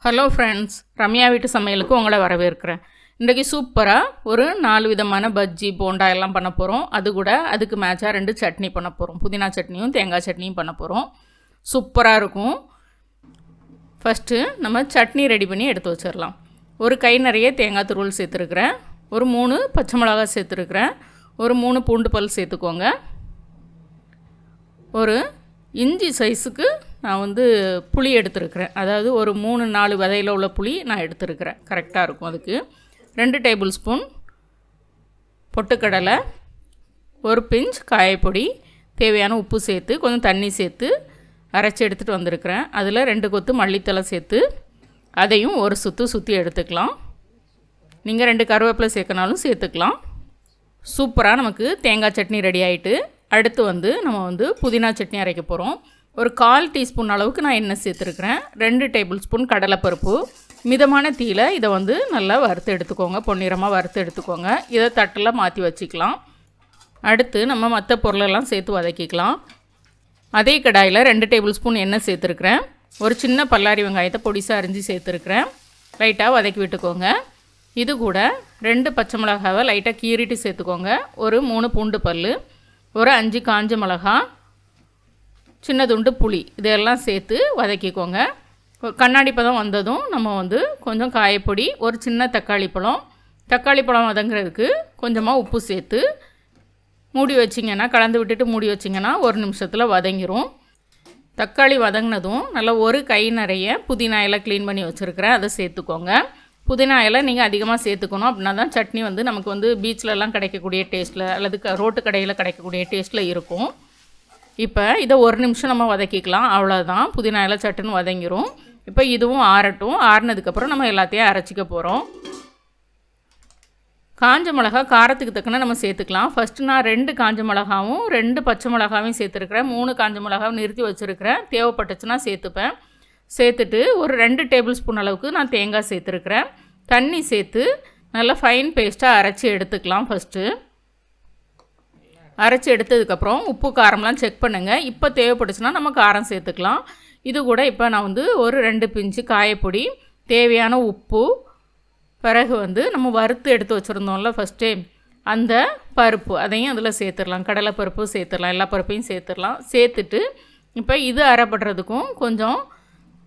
Hello friends, Ramya வீட்டு சமையலுக்கு உங்களை வரவேற்கிறேன். இன்றைக்கி சூப்பராக ஒரு 4 விதமான பஜ்ஜி போண்டா எல்லாம் பண்ண போகிறோம். அது கூட அதுக்கு மேட்சாக 2 சட்னி பண்ண போகிறோம். புதினா சட்னியும் தேங்காய் சட்னியும் பண்ண போகிறோம். சூப்பராக இருக்கும். ஃபஸ்ட்டு நம்ம சட்னி ரெடி பண்ணி எடுத்து வச்சிடலாம். ஒரு கை நிறைய தேங்காய் துருவல் சேர்த்துருக்குறேன். ஒரு 3 பச்சை மிளகா சேர்த்துருக்குறேன். ஒரு 3 பூண்டு பல் சேர்த்துக்கோங்க. ஒரு இஞ்சி சைஸுக்கு நான் புளி எடுத்துருக்கிறேன். அதாவது ஒரு 3-4 விதையில் உள்ள புளி நான் எடுத்துருக்கிறேன். கரெக்டாக இருக்கும். அதுக்கு 2 டேபிள் ஸ்பூன் பொட்டுக்கடலை, ஒரு பிஞ்ச் காயப்பொடி, தேவையான உப்பு சேர்த்து கொஞ்சம் தண்ணி சேர்த்து அரைச்சி எடுத்துகிட்டு வந்திருக்கிறேன். அதில் 2 கொத்து மல்லித்தலை சேர்த்து அதையும் ஒரு சுற்றி எடுத்துக்கலாம். நீங்கள் 2 கருவேப்பிலை சேர்க்கனாலும் சேர்த்துக்கலாம். சூப்பராக நமக்கு தேங்காய் சட்னி ரெடி ஆகிட்டு, அடுத்து நம்ம புதினா சட்னி அரைக்க போகிறோம். ஒரு 1/4 டீஸ்பூன் அளவுக்கு நான் எண்ணெய் சேர்த்துருக்குறேன். 2 டேபிள் ஸ்பூன் கடலைப்பருப்பு. மிதமான தீயில் இதை நல்லா வறுத்து எடுத்துக்கோங்க. பொன்னிறமாக வறுத்து எடுத்துக்கோங்க. இதை தட்டில் மாற்றி வச்சுக்கலாம். அடுத்து நம்ம மற்ற பொருளெல்லாம் சேர்த்து வதக்கிக்கலாம். அதே கடாயில் 2 டேபிள் ஸ்பூன் எண்ணெய் சேர்த்துருக்குறேன். ஒரு சின்ன பல்லாரி வெங்காயத்தை பொடிசாக அரிஞ்சு சேர்த்துருக்குறேன். லைட்டாக வதக்கி விட்டுக்கோங்க. இது கூட 2 பச்சை மிளகாவை லைட்டாக கீறிட்டு சேர்த்துக்கோங்க. ஒரு 3 பூண்டு பல், ஒரு 5 காஞ்ச மிளகா, சின்ன துண்டு புளி, இதெல்லாம் சேர்த்து வதக்கிக்கோங்க. கண்ணாடி பதம் வந்ததும் நம்ம கொஞ்சம் காயப்பொடி, ஒரு சின்ன தக்காளி பழம் வதங்குறதுக்கு கொஞ்சமாக உப்பு சேர்த்து மூடி வச்சிங்கன்னா, கலந்து விட்டுட்டு மூடி வச்சிங்கன்னா 1 நிமிஷத்தில் வதங்கிரும். தக்காளி வதங்கினதும் நல்லா ஒரு கை நிறைய புதினா இலை க்ளீன் பண்ணி வச்சுருக்கிறேன். அதை சேர்த்துக்கோங்க. புதினா இலை நீங்கள் அதிகமாக சேர்த்துக்கணும். அப்படின்னா தான் சட்னி நமக்கு பீச்லலாம் கிடைக்கக்கூடிய டேஸ்ட்டில் அல்லது ரோட்டு கடையில் கிடைக்கக்கூடிய டேஸ்ட்டில் இருக்கும். இப்போ இதை 1 நிமிஷம் நம்ம வதக்கிக்கலாம். அவ்வளோதான், புதினா இலை சட்டுன்னு வதங்கிரும். இப்போ இதுவும் ஆறட்டும். ஆறினதுக்கப்புறம் நம்ம எல்லாத்தையும் அரைச்சிக்க போகிறோம். காஞ்ச மிளகா காரத்துக்கு தக்கன நம்ம சேர்த்துக்கலாம். ஃபஸ்ட்டு நான் 2 காஞ்ச மிளகாவும் 2 பச்சை மிளகாவையும் சேர்த்துருக்குறேன். 3 காஞ்ச மிளகாவும் நிறுத்தி வச்சுருக்கிறேன். தேவைப்பட்டுச்சுன்னா சேர்த்துப்பேன். சேர்த்துட்டு ஒரு 2 டேபிள் ஸ்பூன் அளவுக்கு நான் தேங்காய் சேர்த்துருக்குறேன். தண்ணி சேர்த்து நல்லா ஃபைன் பேஸ்ட்டாக அரைச்சி எடுத்துக்கலாம். ஃபஸ்ட்டு அரைச்சி எடுத்ததுக்கப்புறம் உப்பு காரம்லாம் செக் பண்ணுங்கள். இப்போ தேவைப்பட்டுச்சுன்னா நம்ம காரம் சேர்த்துக்கலாம். இது கூட இப்போ நான் ஒரு 2 பிஞ்சு காயப்பொடி, தேவையான உப்பு, பிறகு நம்ம வறுத்து எடுத்து வச்சுருந்தோம்ல ஃபஸ்ட்டே அந்த பருப்பு, அதையும் அதில் சேர்த்துடலாம். கடலை பருப்பு சேர்த்துடலாம். எல்லா பருப்பையும் சேர்த்துடலாம். சேர்த்துட்டு இப்போ இது அரைப்படுறதுக்கும் கொஞ்சம்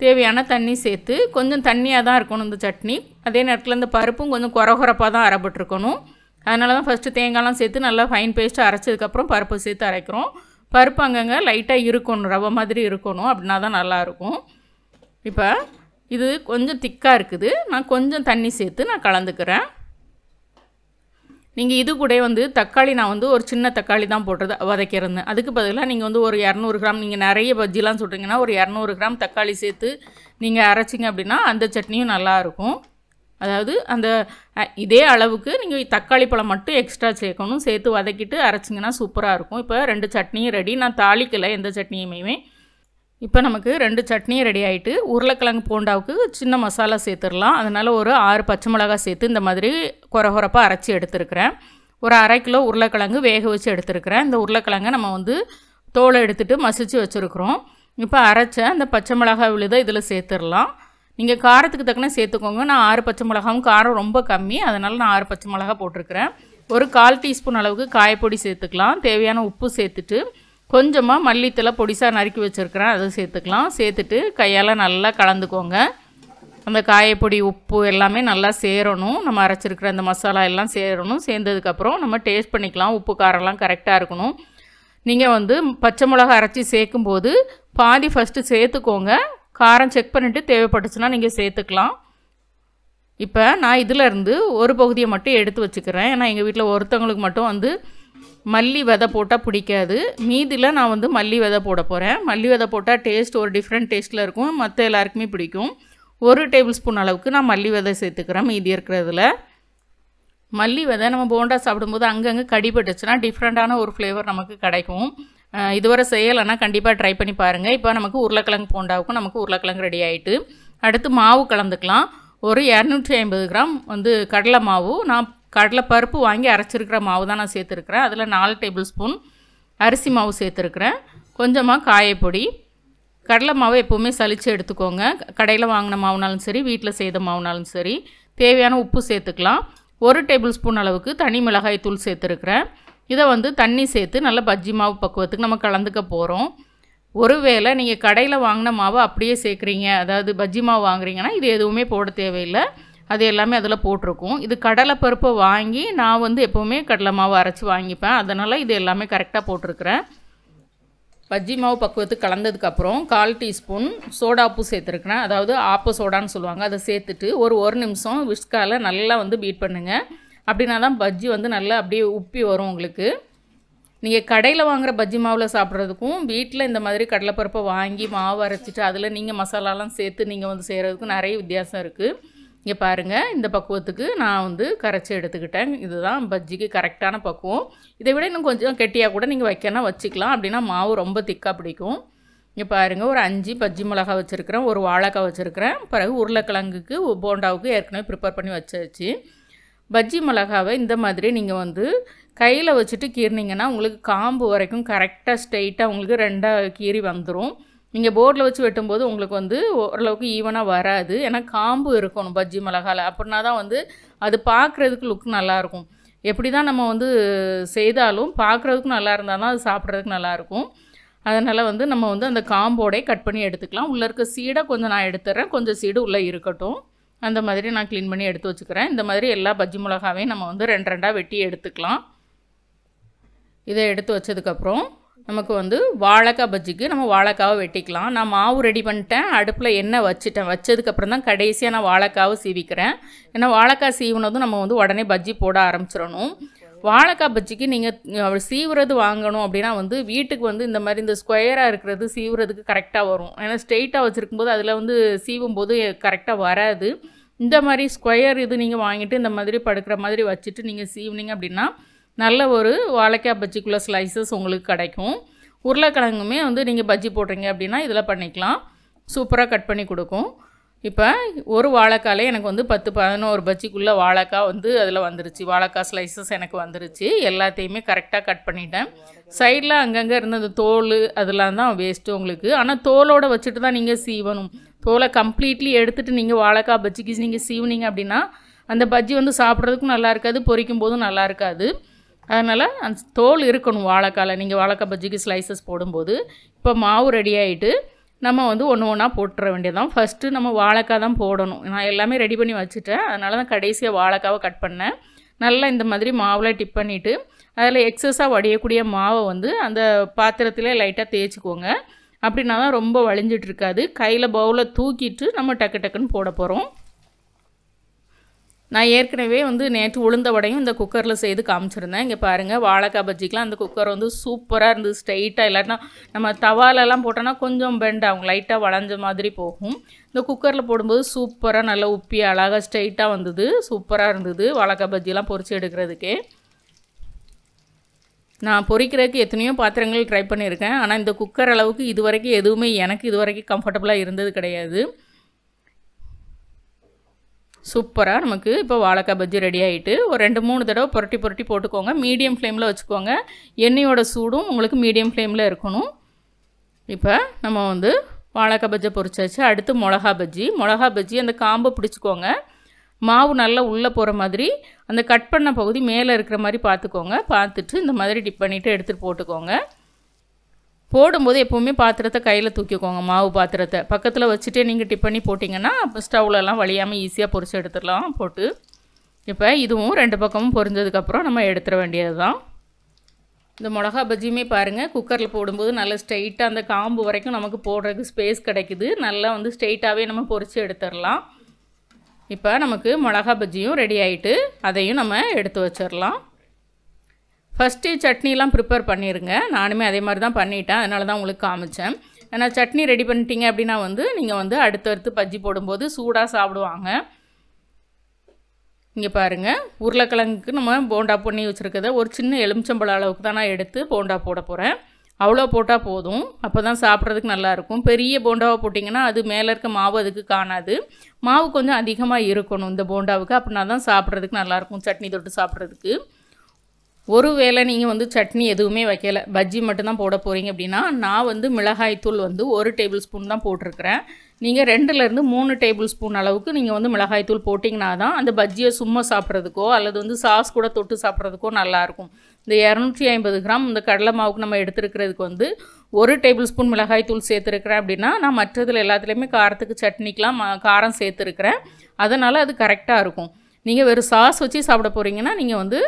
தேவையான தண்ணி சேர்த்து, கொஞ்சம் தண்ணியாக தான் இருக்கணும் இந்த சட்னி. அதே நேரத்தில் இந்த பருப்பும் கொஞ்சம் குறகுறப்பாக தான் அரைப்பட்டுருக்கணும். அதனால தான் ஃபஸ்ட்டு தேங்காய்லாம் சேர்த்து நல்லா ஃபைன் பேஸ்ட்டு அரைச்சதுக்கப்புறம் பருப்பு சேர்த்து அரைக்கிறோம். பருப்பு அங்கங்கே லைட்டாக இருக்கணும், ரவை மாதிரி இருக்கணும். அப்படின்னா தான் நல்லாயிருக்கும். இப்போ இது கொஞ்சம் திக்காக இருக்குது. நான் கொஞ்சம் தண்ணி சேர்த்து நான் கலந்துக்கிறேன். நீங்கள் இது கூட தக்காளி நான் ஒரு சின்ன தக்காளி தான் போட்டது வதக்கியிருந்தேன். அதுக்கு பதிலாக நீங்கள் ஒரு 200 கிராம், நீங்கள் நிறைய பஜ்ஜிலாம் சுட்டுறீங்கன்னா ஒரு 200 கிராம் தக்காளி சேர்த்து நீங்கள் அரைச்சிங்க அப்படின்னா அந்த சட்னியும் நல்லாயிருக்கும். அதாவது அந்த இதே அளவுக்கு நீங்கள் தக்காளி பழம் மட்டும் எக்ஸ்ட்ரா சேர்க்கணும். சேர்த்து வதக்கிட்டு அரைச்சிங்கன்னா சூப்பராக இருக்கும். இப்போ 2 சட்னியும் ரெடி. நான் தாளிக்கலை எந்த சட்னியுமே. இப்போ நமக்கு 2 சட்னியும் ரெடி ஆகிட்டு, உருளைக்கிழங்கு போண்டாவுக்கு சின்ன மசாலா சேர்த்துடலாம். அதனால் ஒரு 6 பச்சை மிளகா சேர்த்து இந்த மாதிரி குறகுறப்பாக அரைச்சி எடுத்துருக்கிறேன். ஒரு 1/2 கிலோ உருளைக்கிழங்கு வேக வச்சு எடுத்துருக்கிறேன். இந்த உருளைக்கிழங்கை நம்ம தோலை எடுத்துகிட்டு மசிச்சு வச்சுருக்குறோம். இப்போ அரைச்ச அந்த பச்சை மிளகா விழுதை இதில் சேர்த்துடலாம். நீங்கள் காரத்துக்கு தக்கன சேர்த்துக்கோங்க. நான் 6 பச்சை மிளகாவும் காரம் ரொம்ப கம்மி, அதனால் நான் 6 பச்சை மிளகா போட்டிருக்கிறேன். ஒரு 1/4 டீஸ்பூன் அளவுக்கு காயப்பொடி சேர்த்துக்கலாம். தேவையான உப்பு சேர்த்துட்டு கொஞ்சமாக மல்லித்தலை பொடிசாக நறுக்கி வச்சுருக்கிறேன், அதை சேர்த்துக்கலாம். சேர்த்துட்டு கையால் நல்லா கலந்துக்கோங்க. அந்த காயப்பொடி உப்பு எல்லாமே நல்லா சேரணும். நம்ம அரைச்சிருக்கிற அந்த மசாலா எல்லாம் சேரணும். சேர்ந்ததுக்கப்புறம் நம்ம டேஸ்ட் பண்ணிக்கலாம். உப்பு காரம்லாம் கரெக்டாக இருக்கணும். நீங்கள் பச்சை மிளகா அரைச்சி சேர்க்கும்போது பாதி ஃபஸ்ட்டு சேர்த்துக்கோங்க. காரம் செக் பண்ணிவிட்டு தேவைப்பட்டுச்சுன்னா நீங்கள் சேர்த்துக்கலாம். இப்போ நான் இதிலேருந்து ஒரு பகுதியை மட்டும் எடுத்து வச்சுக்கிறேன். ஏன்னா எங்கள் வீட்டில் ஒருத்தவங்களுக்கு மட்டும் மல்லி விதை போட்டால் பிடிக்காது. மீதியில் நான் மல்லி விதை போட போகிறேன். மல்லி விதை போட்டால் டேஸ்ட் ஒரு டிஃப்ரெண்ட் டேஸ்ட்டில் இருக்கும். மற்ற எல்லாருக்குமே பிடிக்கும். 1 டேபிள் ஸ்பூன் அளவுக்கு நான் மல்லி விதை சேர்த்துக்கிறேன். மீதி இருக்கிறதுல மல்லி விதை நம்ம போண்டா சாப்பிடும்போது அங்கங்கே கடிபட்டுச்சுன்னா டிஃப்ரெண்ட்டான ஒரு ஃப்ளேவர் நமக்கு கிடைக்கும். இதுவரை செய்யலைன்னா கண்டிப்பாக ட்ரை பண்ணி பாருங்கள். இப்போ நமக்கு உருளைக்கிழங்கு போண்டாவுக்கும் நமக்கு உருளைக்கிழங்கு ரெடி ஆகிட்டு, அடுத்து மாவு கலந்துக்கலாம். ஒரு 250 கிராம் கடலை மாவு, நான் கடலை பருப்பு வாங்கி அரைச்சிருக்கிற மாவு தான் நான் சேர்த்துருக்குறேன். அதில் 4 டேபிள் ஸ்பூன் அரிசி மாவு சேர்த்துருக்குறேன். கொஞ்சமாக காயப்பொடி, கடலை மாவை எப்போவுமே சலிச்சு எடுத்துக்கோங்க. கடையில் வாங்கின மாவுனாலும் சரி, வீட்டில் செய்த மாவுனாலும் சரி. தேவையான உப்பு சேர்த்துக்கலாம். 1 டேபிள் ஸ்பூன் அளவுக்கு தனி மிளகாய் தூள் சேர்த்துருக்குறேன். இதை வந்து தண்ணி சேர்த்து நல்லா பஜ்ஜி மாவு பக்குவத்துக்கு நம்ம கலந்துக்க போகிறோம். ஒருவேளை நீங்கள் கடையில் வாங்கின மாவை அப்படியே சேர்க்குறீங்க, அதாவது பஜ்ஜி மாவு வாங்குறீங்கன்னா இது எதுவுமே போட தேவையில்லை. அது எல்லாமே அதில் போட்டிருக்கும். இது கடலை பருப்பை வாங்கி நான் வந்து எப்போவுமே கடலை மாவு அரைச்சி வாங்கிப்பேன். அதனால் இது எல்லாமே கரெக்டாக போட்டிருக்கிறேன். பஜ்ஜி மாவு பக்குவத்துக்கு கலந்ததுக்கப்புறம் 1/4 டீஸ்பூன் சோடா உப்பு சேர்த்துருக்குறேன். அதாவது ஆப்ப சோடான்னு சொல்லுவாங்க. அதை சேர்த்துட்டு ஒரு நிமிஷம் விஸ்கால நல்லா வந்து பீட் பண்ணுங்கள். அப்படின்னா தான் பஜ்ஜி வந்து நல்லா அப்படியே உப்பி வரும் உங்களுக்கு. நீங்கள் கடையில் வாங்குகிற பஜ்ஜி மாவில் சாப்பிட்றதுக்கும் வீட்டில் இந்த மாதிரி கடலைப்பருப்பை வாங்கி மாவு அரைச்சிட்டு அதில் நீங்கள் மசாலாலாம் சேர்த்து நீங்கள் வந்து செய்கிறதுக்கும் நிறைய வித்தியாசம் இருக்குது. இங்கே பாருங்கள், இந்த பக்குவத்துக்கு நான் வந்து கரைச்சி எடுத்துக்கிட்டேன். இதுதான் பஜ்ஜிக்கு கரெக்டான பக்குவம். இதை விட இன்னும் கொஞ்சம் கெட்டியாக கூட நீங்கள் வைக்கணும் வச்சுக்கலாம். அப்படின்னா மாவு ரொம்ப திக்காக பிடிக்கும். இங்கே பாருங்கள், ஒரு 5 பஜ்ஜி மிளகாய் வச்சுருக்கிறேன், ஒரு வாழைக்காய் வச்சுருக்கிறேன். பிறகு உருளைக்கிழங்குக்கு போண்டாவுக்கு ஏற்கனவே ப்ரிப்பேர் பண்ணி வச்சாச்சு. பஜ்ஜி மிளகாவை இந்த மாதிரி நீங்கள் வந்து கையில் வச்சுட்டு கீறினீங்கன்னா உங்களுக்கு காம்பு வரைக்கும் கரெக்டாக ஸ்ட்ரெயிட்டாக உங்களுக்கு 2ஆக கீறி வந்துடும். நீங்கள் போர்டில் வச்சு வெட்டும்போது உங்களுக்கு வந்து ஓரளவுக்கு ஈவனாக வராது. ஏன்னா காம்பு இருக்கணும் பஜ்ஜி மிளகாவில். அப்படின்னா தான் வந்து அது பார்க்குறதுக்கு லுக் நல்லாயிருக்கும். எப்படி தான் நம்ம வந்து செய்தாலும் பார்க்குறதுக்கும் நல்லா இருந்தால் தான் அது சாப்பிட்றதுக்கு நல்லாயிருக்கும். அதனால் வந்து நம்ம வந்து அந்த காம்போடே கட் பண்ணி எடுத்துக்கலாம். உள்ளே இருக்க சீடை கொஞ்சம் நான் எடுத்துட்றேன், கொஞ்சம் சீடு உள்ளே இருக்கட்டும். அந்த மாதிரி நான் க்ளீன் பண்ணி எடுத்து வச்சுக்கிறேன். இந்த மாதிரி எல்லா பஜ்ஜி மிளகாவையும் நம்ம வந்து 2 வெட்டி எடுத்துக்கலாம். இதை எடுத்து வச்சதுக்கப்புறம் நமக்கு வந்து வாழைக்காய் பஜ்ஜிக்கு நம்ம வாழைக்காவை வெட்டிக்கலாம். நான் மாவு ரெடி பண்ணிட்டேன், அடுப்பில் எண்ணெய் வச்சுட்டேன். வச்சதுக்கப்புறம் தான் கடைசியாக நான் வாழைக்காவை சீவிக்கிறேன். ஏன்னா வாழைக்காய் சீவினதும் நம்ம வந்து உடனே பஜ்ஜி போட ஆரம்பிச்சிடணும். வாழைக்காய் பஜ்ஜிக்கு நீங்கள் சீவுறது வாங்கணும் அப்படின்னா வந்து வீட்டுக்கு வந்து இந்த மாதிரி இந்த ஸ்கொயராக இருக்கிறது சீவுறதுக்கு கரெக்டாக வரும். ஏன்னா ஸ்ட்ரெயிட்டாக வச்சுருக்கும்போது அதில் வந்து சீவும்போது கரெக்டாக வராது. இந்த மாதிரி ஸ்கொயர் இது நீங்கள் வாங்கிட்டு இந்த மாதிரி படுக்கிற மாதிரி வச்சுட்டு நீங்கள் சீவுனீங்க அப்படின்னா நல்ல ஒரு வாழைக்காய் பஜ்ஜிக்குள்ளே ஸ்லைசஸ் உங்களுக்கு கிடைக்கும். உருளைக்கிழங்குமே வந்து நீங்கள் பஜ்ஜி போடுறீங்க அப்படின்னா இதில் பண்ணிக்கலாம். சூப்பராக கட் பண்ணி கொடுக்கும். இப்போ ஒரு வாழைக்காலே எனக்கு வந்து 10-11 பஜ்ஜிக்குள்ளே வாழைக்காய் வந்து அதில் வந்துருச்சு. வாழைக்காய் ஸ்லைசஸ் எனக்கு வந்துருச்சு. எல்லாத்தையுமே கரெக்டாக கட் பண்ணிட்டேன். சைடில் அங்கங்கே இருந்த அந்த தோல் அதெல்லாம் தான் வேஸ்ட்டு உங்களுக்கு. ஆனால் தோலோடு வச்சுட்டு தான் நீங்கள் சீவணும். தோலை கம்ப்ளீட்லி எடுத்துகிட்டு நீங்கள் வாழைக்காய் பஜ்ஜிக்கு நீங்கள் சீவுனீங்க அப்படின்னா அந்த பஜ்ஜி வந்து சாப்பிட்றதுக்கும் நல்லா இருக்காது, பொரிக்கும் போதும் நல்லா இருக்காது. அதனால் அந்த தோல் இருக்கணும் வாழைக்காயில் நீங்கள் வாழைக்காய் பஜ்ஜிக்கு ஸ்லைசஸ் போடும்போது. இப்போ மாவு ரெடி ஆகிட்டு நம்ம வந்து ஒன்று ஒன்றா போட்டுற வேண்டியதான். ஃபஸ்ட்டு நம்ம வாழைக்காய் தான் போடணும். நான் எல்லாமே ரெடி பண்ணி வச்சுட்டேன், அதனால தான் கடைசியாக வாழைக்காவை கட் பண்ணேன். நல்லா இந்த மாதிரி மாவில் டிப் பண்ணிவிட்டு அதில் எக்ஸஸாக வடியக்கூடிய மாவை வந்து அந்த பாத்திரத்தில் லைட்டாக தேய்ச்சிக்கோங்க. அப்படின்னா தான் ரொம்ப வழிஞ்சிட்ருக்காது. கையில் பவுலில் தூக்கிட்டு நம்ம டக்கு டக்குன்னு போட போகிறோம். நான் ஏற்கனவே வந்து நேற்று உளுந்த வடையும் இந்த குக்கரில் செய்து காமிச்சிருந்தேன். இங்கே பாருங்கள், வாழைக்காய் பஜ்ஜிக்கெலாம் அந்த குக்கர் வந்து சூப்பராக இருந்தது. ஸ்ட்ரைட்டாக இல்லாட்டினா நம்ம தவாலெல்லாம் போட்டோன்னா கொஞ்சம் பெண்ட் ஆகும், லைட்டாக வளைஞ்ச மாதிரி போகும். இந்த குக்கரில் போடும்போது சூப்பராக நல்லா உப்பி அழகாக ஸ்ட்ரைட்டாக வந்தது. சூப்பராக இருந்தது வாழைக்காய் பஜ்ஜிலாம் பொரிச்சு எடுக்கிறதுக்கே. நான் பொரிக்கிறதுக்கு எத்தனையோ பாத்திரங்கள் ட்ரை பண்ணியிருக்கேன். ஆனால் இந்த குக்கர் அளவுக்கு இது வரைக்கும் எதுவுமே எனக்கு இது வரைக்கும் கம்ஃபர்டபுளாக இருந்தது கிடையாது. சூப்பராக நமக்கு இப்போ வாழைக்காய் பஜ்ஜி ரெடி ஆகிட்டு ஒரு 2-3 தடவை புரட்டி போட்டுக்கோங்க. மீடியம் ஃப்ளேமில் வச்சுக்கோங்க. எண்ணெயோட சூடும் உங்களுக்கு மீடியம் ஃப்ளேமில் இருக்கணும். இப்போ நம்ம வந்து வாழைக்காய் பஜ்ஜி பொரிச்சாச்சு. அடுத்து மிளகா பஜ்ஜி அந்த காம்பை பிடிச்சிக்கோங்க. மாவு நல்லா உள்ளே போகிற மாதிரி அந்த கட் பண்ண பகுதி மேலே இருக்கிற மாதிரி பார்த்துக்கோங்க. பார்த்துட்டு இந்த மாதிரி டிப் பண்ணிவிட்டு எடுத்துகிட்டு போட்டுக்கோங்க. போடும்போது எப்போவுமே பாத்திரத்தை கையில் தூக்கிக்கோங்க. மாவு பாத்திரத்தை பக்கத்தில் வச்சுட்டே நீங்கள் டிப் பண்ணி போட்டிங்கன்னா அப்போ ஸ்டவ்லலாம் வழியாமல் ஈஸியாக பொரிச்சு எடுத்துடலாம் போட்டு. இப்போ இதுவும் 2 பக்கமும் பொரிஞ்சதுக்கப்புறம் நம்ம எடுத்துட வேண்டியது தான். இந்த மிளகா பஜ்ஜியுமே பாருங்கள், குக்கரில் போடும்போது நல்லா ஸ்ட்ரெயிட்டாக அந்த காம்பு வரைக்கும் நமக்கு போடுறதுக்கு ஸ்பேஸ் கிடைக்குது. நல்லா வந்து ஸ்ட்ரெயிட்டாகவே நம்ம பொரிச்சு எடுத்துடலாம். இப்போ நமக்கு மிளகா பஜ்ஜியும் ரெடி ஆகிட்டு அதையும் நம்ம எடுத்து வச்சிடலாம். ஃபஸ்ட்டு சட்னிலாம் ப்ரிப்பேர் பண்ணிடுங்க. நானுமே அதே மாதிரி தான் பண்ணிட்டேன், அதனால தான் உங்களுக்கு காமிச்சேன். ஏன்னா சட்னி ரெடி பண்ணிட்டீங்க அப்படின்னா வந்து நீங்கள் வந்து அடுத்தடுத்து பஜ்ஜி போடும்போது சூடாக சாப்பிடுவாங்க. இங்கே பாருங்கள், உருளைக்கிழங்குக்கு நம்ம போண்டா பண்ணி வச்சுருக்கத ஒரு சின்ன எலுமிச்சம்பழம் அளவுக்கு தான் நான் எடுத்து போண்டா போட போகிறேன். அவ்வளோ போட்டால் போதும், அப்போ தான் சாப்பிட்றதுக்கு நல்லாயிருக்கும். பெரிய போண்டாவை போட்டிங்கன்னா அது மேலே இருக்க மாவு அதுக்கு காணாது. மாவு கொஞ்சம் அதிகமாக இருக்கணும் இந்த போண்டாவுக்கு, அப்படின்னா தான் சாப்பிட்றதுக்கு நல்லாயிருக்கும், சட்னி தொட்டு சாப்பிட்றதுக்கு. ஒருவேளை நீங்கள் வந்து சட்னி எதுவுமே வைக்கல, பஜ்ஜி மட்டும்தான் போட போகிறீங்க அப்படின்னா, நான் வந்து மிளகாய்த்தூள் வந்து 1 டேபிள் ஸ்பூன் தான் போட்டிருக்கிறேன். நீங்கள் 2லேருந்து 3 டேபிள் ஸ்பூன் அளவுக்கு நீங்கள் வந்து மிளகாய்த்தூள் போட்டிங்கன்னா தான் அந்த பஜ்ஜியை சும்மா சாப்பிட்றதுக்கோ அல்லது வந்து சாஸ் கூட தொட்டு சாப்பிட்றதுக்கோ நல்லாயிருக்கும். இந்த 250 கிராம் இந்த கடலை மாவுக்கு நம்ம எடுத்துருக்கிறதுக்கு வந்து 1 டேபிள் ஸ்பூன் மிளகாய்த்தூள் சேர்த்துருக்கிறேன் அப்படின்னா, நான் மற்றதில் எல்லாத்துலேயுமே காரத்துக்கு சட்னிக்கெலாம் காரம் சேர்த்துருக்கிறேன். அதனால் அது கரெக்டாக இருக்கும். நீங்கள் வெறும் சாஸ் வச்சு சாப்பிட போகிறீங்கன்னா நீங்கள் வந்து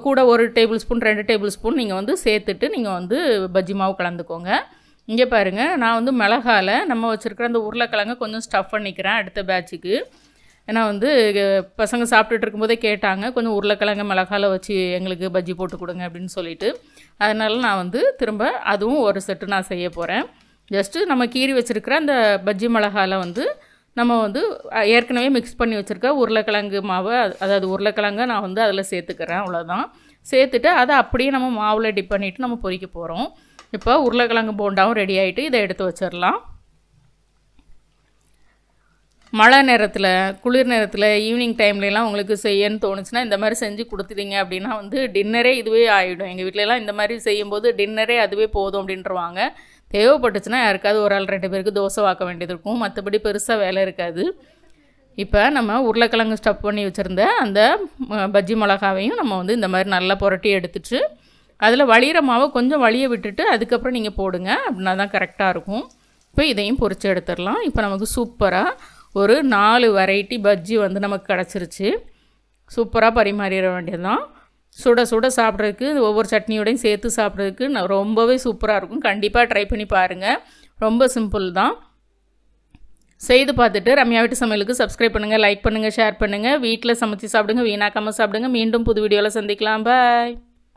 கூட 1 டேபிள் ஸ்பூன் 2 டேபிள் ஸ்பூன் நீங்கள் வந்து சேர்த்துட்டு நீங்கள் வந்து பஜ்ஜி மாவு கலந்துக்கோங்க. இங்கே பாருங்கள், நான் வந்து மிளகாவில் நம்ம வச்சுருக்கிற அந்த உருளைக்கிழங்கை கொஞ்சம் ஸ்டஃப் பண்ணிக்கிறேன் அடுத்த பேட்சுக்கு. ஏன்னா வந்து பசங்க சாப்பிட்டுட்டு இருக்கும்போதே கேட்டாங்க, கொஞ்சம் உருளைக்கிழங்கு மிளகாவில் வச்சு எங்களுக்கு பஜ்ஜி போட்டு கொடுங்க அப்படின்னு சொல்லிட்டு. அதனால நான் வந்து திரும்ப அதுவும் ஒரு செட்டு நான் செய்ய போகிறேன். ஜஸ்ட்டு நம்ம கீறி வச்சுருக்கிற அந்த பஜ்ஜி மிளகாவில் வந்து நம்ம வந்து ஏற்கனவே மிக்ஸ் பண்ணி வச்சுருக்க உருளைக்கிழங்கு மாவை, அதாவது உருளைக்கிழங்கை நான் வந்து அதில் சேர்த்துக்கிறேன். அவ்வளோதான். சேர்த்துட்டு அதை அப்படியே நம்ம மாவில் டிப் பண்ணிவிட்டு நம்ம பொரிக்க போகிறோம். இப்போ உருளைக்கிழங்கு போண்டாவும் ரெடி ஆகிட்டு இதை எடுத்து வச்சிடலாம். மழை நேரத்தில், குளிர் நேரத்தில், ஈவினிங் டைம்லலாம் உங்களுக்கு செய்யன்னு தோணுச்சுன்னா இந்த மாதிரி செஞ்சு கொடுத்துட்டீங்க அப்படின்னா வந்து டின்னரே இதுவே ஆகிடும். எங்கள் வீட்டிலலாம் இந்த மாதிரி செய்யும்போது டின்னரே அதுவே போதும் அப்படின்றவாங்க. தேவைப்பட்டுச்சுன்னா யாருக்காவது ஒரு ஆள் 2 பேருக்கு தோசை வாக்க வேண்டியது இருக்கும், மற்றபடி பெருசாக வேலை இருக்காது. இப்போ நம்ம உருளைக்கிழங்கு ஸ்டஃப் பண்ணி வச்சுருந்த அந்த பஜ்ஜி மிளகாவையும் நம்ம வந்து இந்த மாதிரி நல்லா புரட்டி எடுத்துட்டு அதில் வழியிற மாவை கொஞ்சம் வழிய விட்டுட்டு அதுக்கப்புறம் நீங்கள் போடுங்க. அப்படின்னா தான் கரெக்டாக இருக்கும். இப்போ இதையும் பொரித்து எடுத்துடலாம். இப்போ நமக்கு சூப்பராக ஒரு 4 வெரைட்டி பஜ்ஜி வந்து நமக்கு கிடச்சிருச்சு. சூப்பராக பரிமாறிட வேண்டியது தான். சுட சுட சாப்பிட்றதுக்கு ஒவ்வொரு சட்னியோடையும் சேர்த்து சாப்பிட்றதுக்கு ரொம்பவே சூப்பராக இருக்கும். கண்டிப்பாக ட்ரை பண்ணி பாருங்கள். ரொம்ப சிம்பிள் தான். செய்து பார்த்துட்டு ரம்யா வீட்டு சமையலுக்கு சப்ஸ்கிரைப் பண்ணுங்கள், லைக் பண்ணுங்கள், ஷேர் பண்ணுங்கள். வீட்டில் சமைச்சு சாப்பிடுங்க, வீணாக்காமல் சாப்பிடுங்க. மீண்டும் புது வீடியோவில் சந்திக்கலாம். பாய்.